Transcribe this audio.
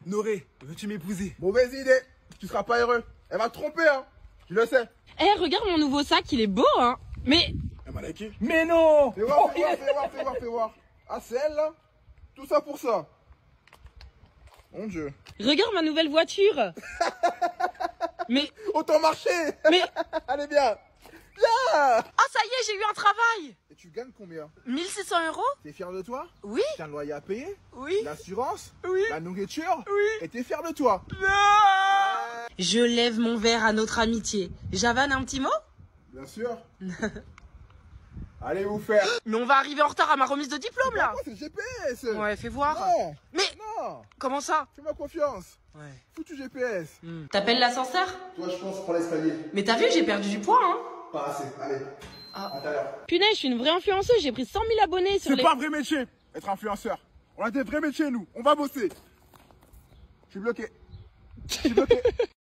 Noré, veux-tu m'épouser? Mauvaise idée. Tu seras pas heureux. Elle va te tromper, hein. Tu le sais. Eh, regarde mon nouveau sac, il est beau, hein. Mais... Elle m'a liké. Mais non! Fais voir, fais voir. Ah, c'est elle, là? Tout ça pour ça. Mon Dieu. regarde ma nouvelle voiture. Mais... Autant marcher. Mais... Allez, bien. Bien. Ah, ça y est, j'ai eu un travail. Et tu gagnes combien? 1600 €? T'es fier de toi? Oui. T'as un loyer à payer? Oui. L'assurance? Oui. La nourriture? Oui. Et t'es fier de toi? Non. Je lève mon verre à notre amitié. Javane, un petit mot? Bien sûr. Allez vous faire. Mais on va arriver en retard à ma remise de diplôme, là. C'est le GPS. Ouais, fais voir. Non. Mais... Non. Comment ça? Fais-moi confiance. Ouais. Foutu GPS. T'appelles l'ascenseur? Toi, je pense, prends l'escalier. Mais t'as vu, j'ai perdu du poids, hein. Pas assez. Allez. Ah. À tout à l'heure. Punaise, je suis une vraie influenceuse, j'ai pris 100 000 abonnés sur C'est les... pas un vrai métier, être influenceur. On a des vrais métiers, nous. On va bosser. Je suis bloqué.